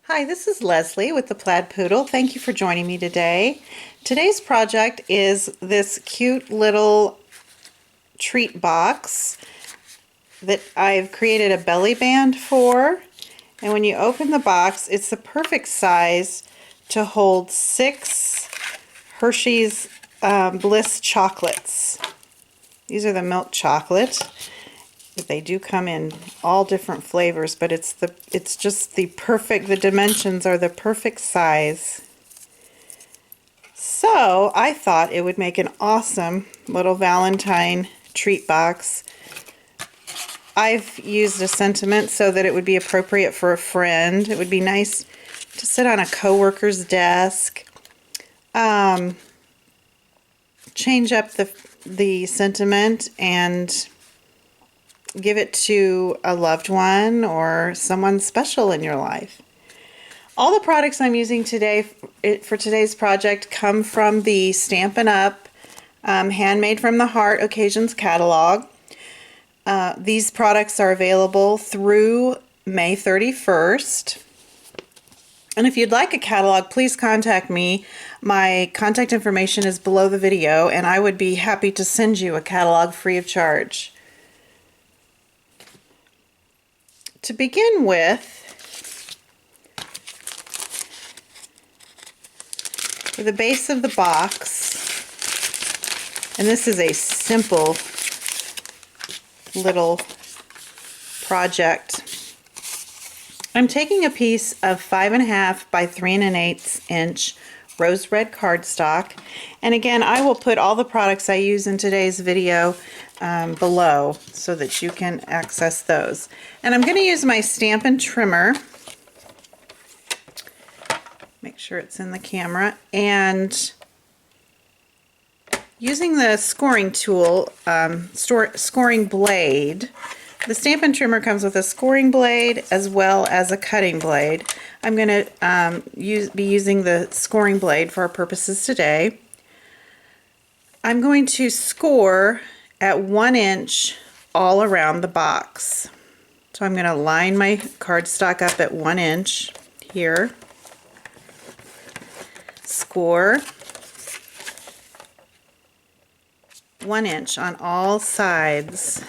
Hi, this is Leslie with the Plaid Poodle. Thank you for joining me today. Today's project is this cute little treat box that I've created a belly band for. And when you open the box, it's the perfect size to hold 6 Hershey's Bliss chocolates. These are the milk chocolate. But they do come in all different flavors, but it's just the dimensions are the perfect size. So I thought it would make an awesome little Valentine treat box. I've used a sentiment so that it would be appropriate for a friend. It would be nice to sit on a coworker's desk. Change up the sentiment and give it to a loved one or someone special in your life. All the products I'm using today for today's project come from the Stampin' Up! Handmade from the Heart Occasions catalog. These products are available through May 31st. And if you'd like a catalog, please contact me. My contact information is below the video, and I would be happy to send you a catalog free of charge. To begin with, for the base of the box, and this is a simple little project, I'm taking a piece of 5.5 by 3 1/8 inch rose red cardstock, and again I will put all the products I use in today's video below so that you can access those. And I'm going to use my Stampin' trimmer. Make sure it's in the camera. And using the scoring tool, scoring blade, the Stampin' trimmer comes with a scoring blade as well as a cutting blade. I'm going to be using the scoring blade for our purposes today. I'm going to score at 1 inch all around the box. So I'm going to line my cardstock up at 1 inch here. Score 1 inch on all sides.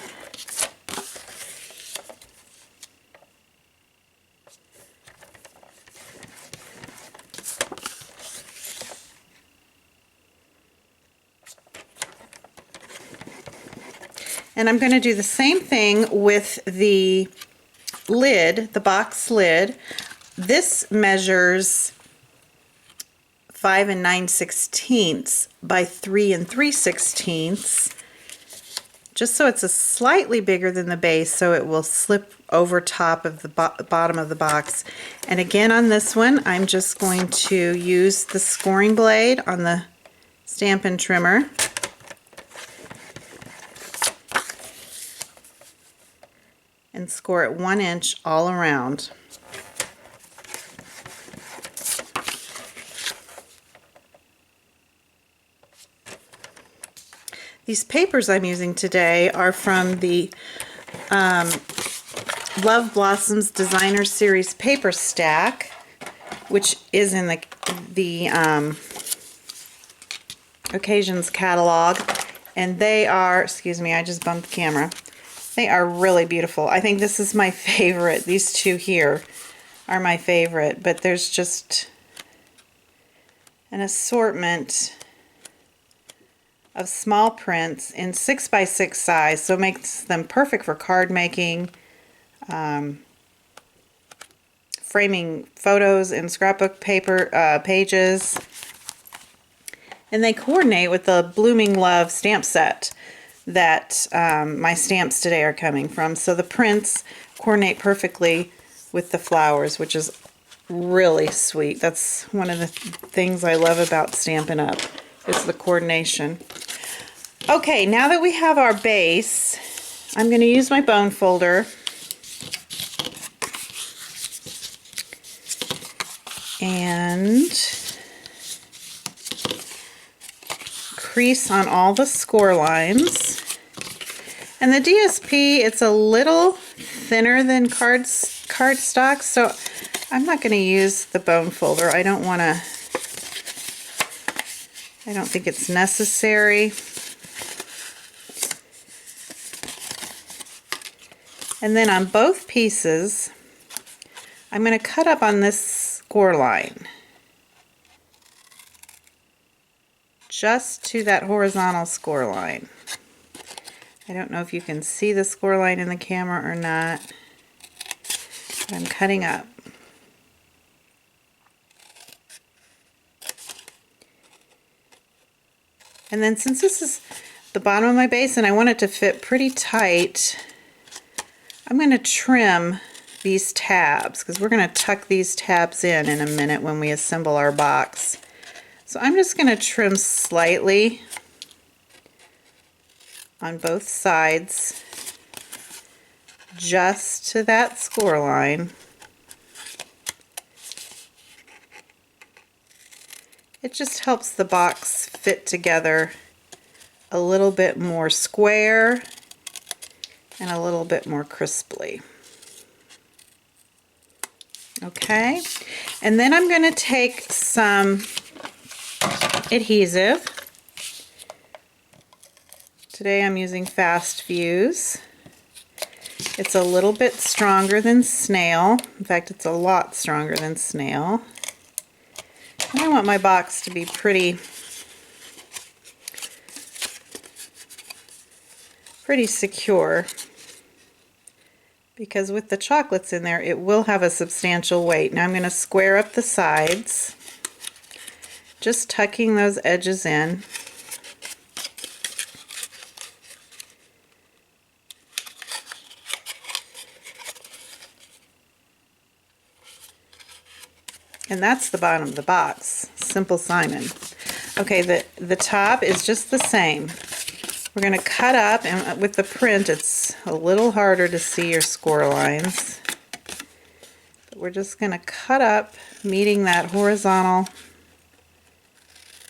And I'm going to do the same thing with the lid, the box lid. This measures 5 9/16 by 3 3/16, just so it's a slightly bigger than the base, so it will slip over top of the bottom of the box. And again on this one, I'm just going to use the scoring blade on the Stampin' trimmer. And score at 1 inch all around. These papers I'm using today are from the Love Blossoms Designer Series paper stack, which is in the Occasions catalog, and they are, excuse me, I just bumped the camera. They are really beautiful. I think this is my favorite. These two here are my favorite, but there's just an assortment of small prints in 6 by 6 size, so it makes them perfect for card making, framing photos in scrapbook paper pages, and they coordinate with the Blooming Love stamp set that my stamps today are coming from. So the prints coordinate perfectly with the flowers, which is really sweet. That's one of the things I love about Stampin' Up! Is the coordination. Okay, now that we have our base, I'm going to use my bone folder and crease on all the score lines. And the DSP, it's a little thinner than cardstock, so I'm not going to use the bone folder. I don't think it's necessary. And then on both pieces, I'm going to cut up on this score line, just to that horizontal score line. I don't know if you can see the score line in the camera or not, but I'm cutting up. And then since this is the bottom of my base and I want it to fit pretty tight, I'm going to trim these tabs, because we're going to tuck these tabs in a minute when we assemble our box. So I'm just going to trim slightly on both sides, just to that score line. It just helps the box fit together a little bit more square and a little bit more crisply. Okay, and then I'm going to take some adhesive. Today I'm using Fast Fuse. It's a little bit stronger than snail. In fact, it's a lot stronger than snail. And I want my box to be pretty secure, because with the chocolates in there, it will have a substantial weight. Now I'm going to square up the sides, just tucking those edges in. And that's the bottom of the box. Simple Simon. Okay, the top is just the same. We're going to cut up, and with the print it's a little harder to see your score lines. But we're just going to cut up, meeting that horizontal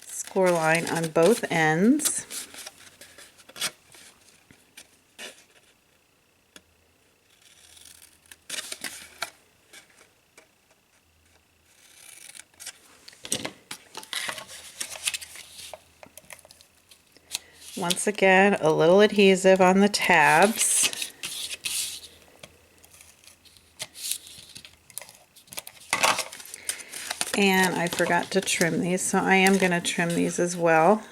score line on both ends. Once again, a little adhesive on the tabs. And I forgot to trim these, so I am going to trim these as well.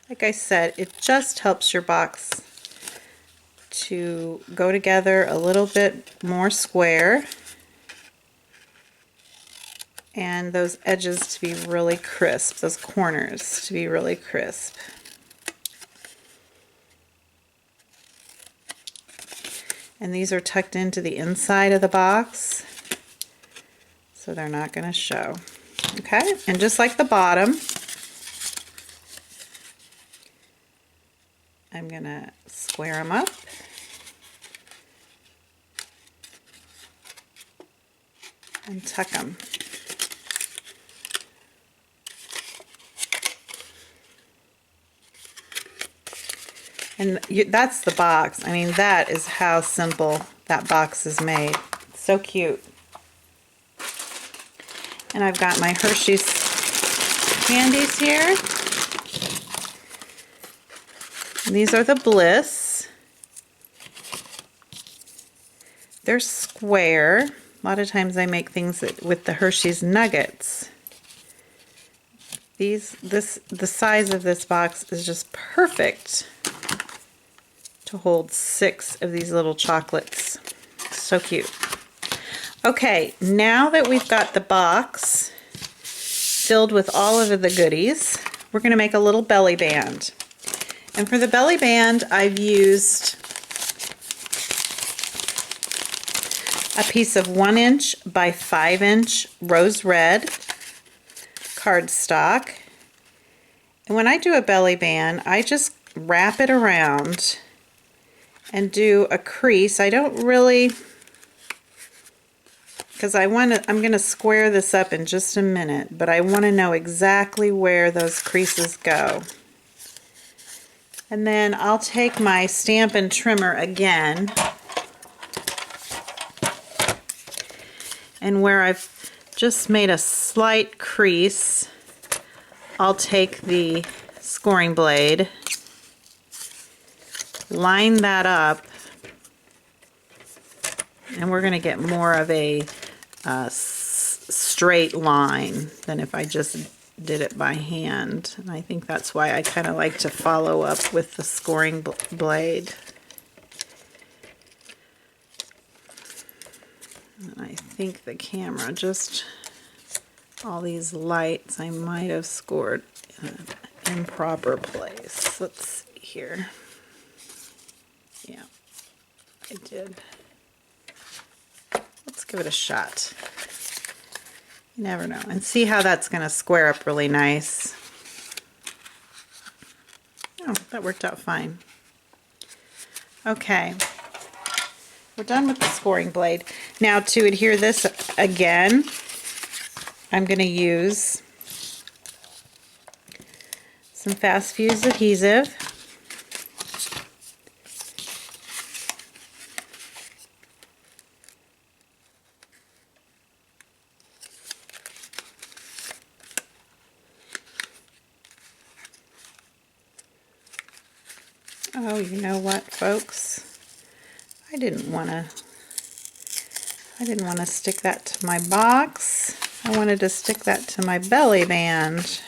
Like I said, it just helps your box to go together a little bit more square, and those edges to be really crisp, those corners to be really crisp. And these are tucked into the inside of the box, so they're not going to show. Okay, and just like the bottom, I'm going to square them up. And tuck them. And that's the box. I mean, that is how simple that box is made. It's so cute. And I've got my Hershey's candies here. And these are the Bliss. They're square. A lot of times I make things with the Hershey's Nuggets. The size of this box is just perfect to hold 6 of these little chocolates. So cute. Okay, now that we've got the box filled with all of the goodies, we're going to make a little belly band. And for the belly band, I've used a piece of 1" by 5" rose red cardstock. And when I do a belly band, I just wrap it around and do a crease. I don't really, because I'm going to square this up in just a minute, but I want to know exactly where those creases go. And then I'll take my Stampin' trimmer again, And where I've just made a slight crease, I'll take the scoring blade, line that up, and we're going to get more of a straight line than if I just did it by hand. And I think that's why I kind of like to follow up with the scoring blade. And I think the camera just, all these lights, I might have scored in an improper place. Let's see here. Yeah, I did. Let's give it a shot. You never know. And see how that's going to square up really nice. Oh, that worked out fine. Okay. We're done with the scoring blade. Now to adhere this again, I'm going to use some fast fuse adhesive. Oh, you know what, folks? I didn't want to stick that to my box. I wanted to stick that to my belly band.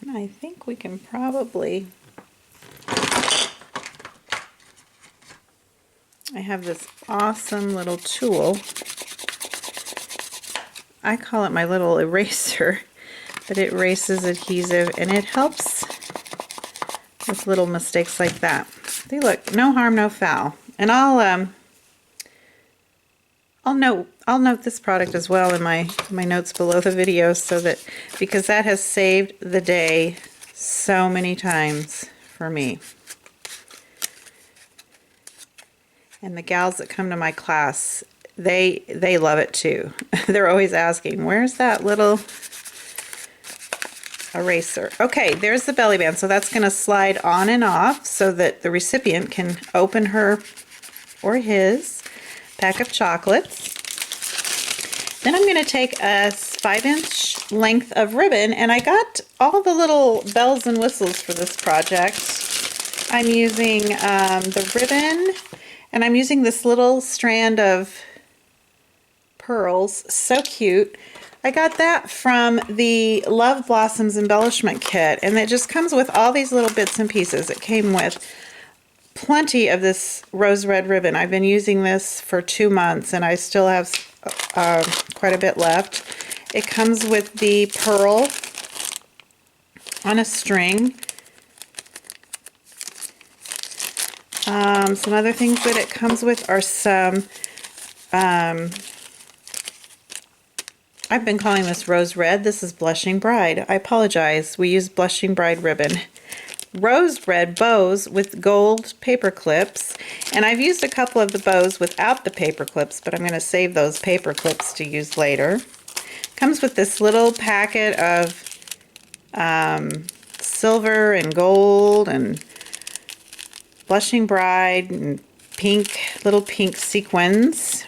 And I think we can probably, I have this awesome little tool. I call it my little eraser, but it erases adhesive and it helps with little mistakes like that. See, look, no harm, no foul. And I'll note this product as well in my notes below the video, so that, because that has saved the day so many times for me. And the gals that come to my class, they love it too. They're always asking, where's that little eraser? Okay, there's the belly band. So that's going to slide on and off so that the recipient can open her or his pack of chocolates. Then I'm going to take a 5-inch length of ribbon, and I got all the little bells and whistles for this project. I'm using the ribbon, and I'm using this little strand of pearls. So cute. I got that from the Love Blossoms embellishment kit, and it just comes with all these little bits and pieces. It came with plenty of this rose red ribbon. I've been using this for 2 months, and I still have quite a bit left. It comes with the pearl on a string. Some other things that it comes with are some, I've been calling this rose red. This is Blushing Bride. I apologize. We use Blushing Bride ribbon. Rose red bows with gold paper clips, and I've used a couple of the bows without the paper clips, but I'm going to save those paper clips to use later. Comes with this little packet of silver and gold and Blushing Bride and pink, little pink sequins,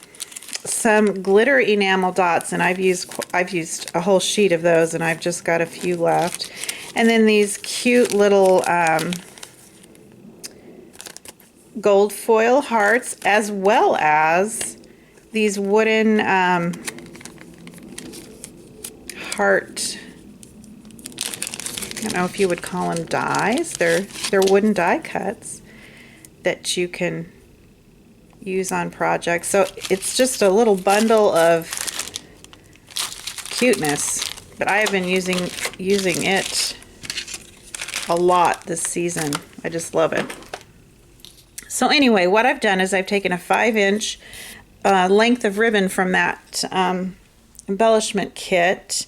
some glitter enamel dots, and I've used a whole sheet of those, and I've just got a few left. And then these cute little gold foil hearts, as well as these wooden heart, I don't know if you would call them dies. They're wooden die cuts that you can use on projects. So it's just a little bundle of cuteness, but I have been using it a lot this season. I just love it. So anyway, what I've done is I've taken a 5-inch length of ribbon from that embellishment kit,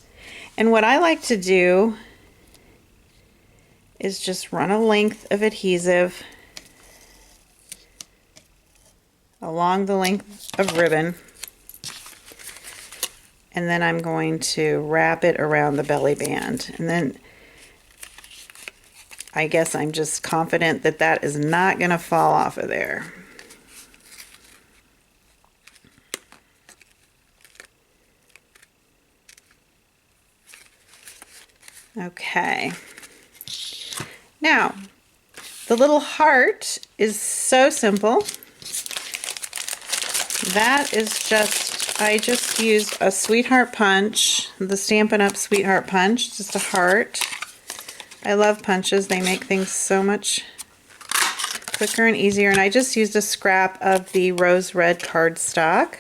and what I like to do is just run a length of adhesive along the length of ribbon, and then I'm going to wrap it around the belly band. And then I guess I'm just confident that that is not going to fall off of there. Okay. Now, the little heart is so simple. That is just, I just used a Sweetheart Punch, the Stampin' Up! Sweetheart Punch, just a heart. I love punches. They make things so much quicker and easier. And I just used a scrap of the rose red cardstock.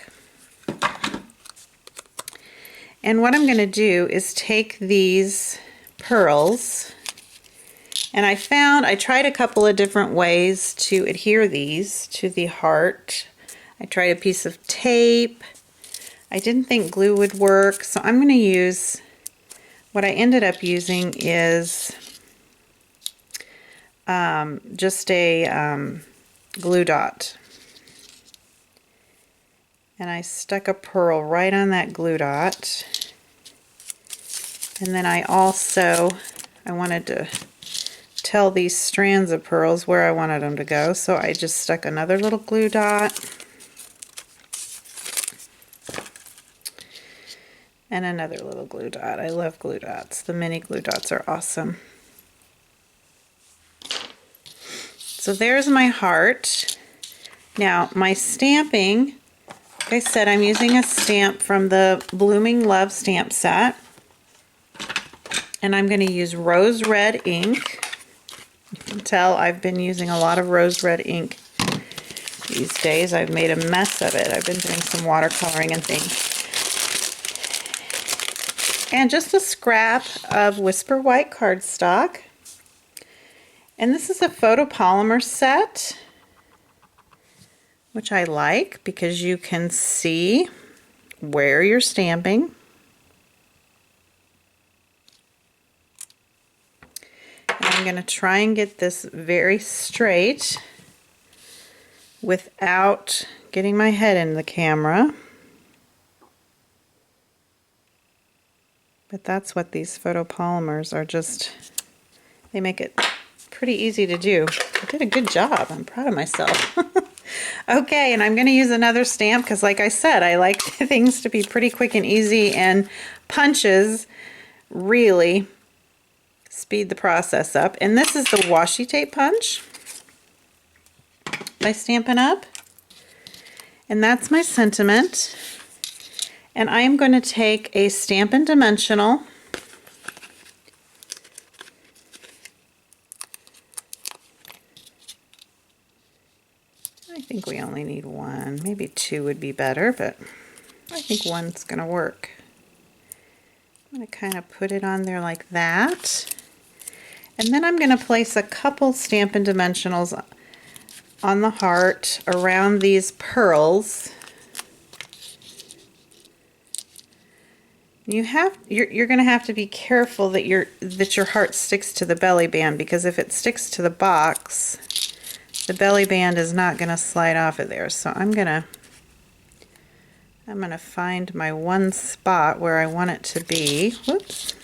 And what I'm going to do is take these pearls, and I tried a couple of different ways to adhere these to the heart. I tried a piece of tape. I didn't think glue would work, so I'm going to use, what I ended up using is just a glue dot. And I stuck a pearl right on that glue dot. And then I wanted to tell these strands of pearls where I wanted them to go, so I just stuck another little glue dot. And another little glue dot. I love glue dots. The mini glue dots are awesome. So there's my heart. Now my stamping, like I said, I'm using a stamp from the Bloomin' Love stamp set. And I'm going to use rose red ink. You can tell I've been using a lot of rose red ink these days. I've made a mess of it. I've been doing some watercoloring and things. And just a scrap of Whisper White cardstock. And this is a photopolymer set, which I like because you can see where you're stamping. And I'm going to try and get this very straight without getting my head in the camera. But that's what these photopolymers are, just, they make it pretty easy to do. I did a good job. I'm proud of myself. Okay, and I'm going to use another stamp because, like I said, I like things to be pretty quick and easy, and punches really speed the process up. And this is the washi tape punch by Stampin' Up! And that's my sentiment. And I am going to take a Stampin' Dimensional, I think we only need one. Maybe two would be better, but I think one's going to work. I'm going to kind of put it on there like that. And then I'm going to place a couple Stampin' Dimensionals on the heart around these pearls. You're going to have to be careful that your heart sticks to the belly band, because if it sticks to the box, the belly band is not going to slide off of there. So I'm going to find my one spot where I want it to be. Whoops.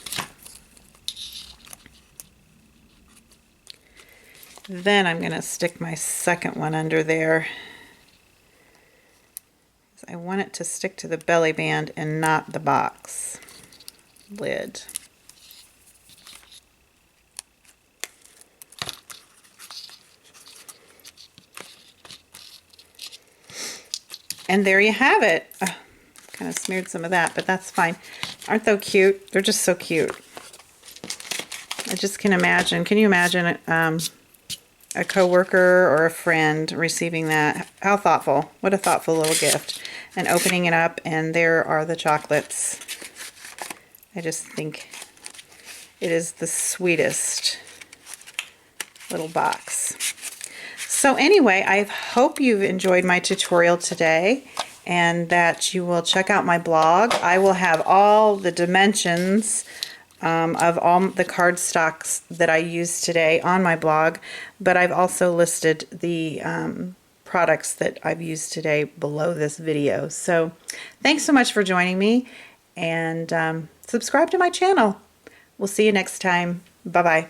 Then I'm going to stick my second one under there. I want it to stick to the belly band and not the box lid. And there you have it. Kind of smeared some of that, but that's fine. Aren't they cute? They're just so cute. I just can imagine. Can you imagine a coworker or a friend receiving that? How thoughtful. What a thoughtful little gift. And opening it up, and there are the chocolates. I just think it is the sweetest little box. So anyway, I hope you've enjoyed my tutorial today, and that you will check out my blog. I will have all the dimensions of all the cardstocks that I used today on my blog, but I've also listed the products that I've used today below this video. So thanks so much for joining me, and subscribe to my channel. We'll see you next time. Bye-bye.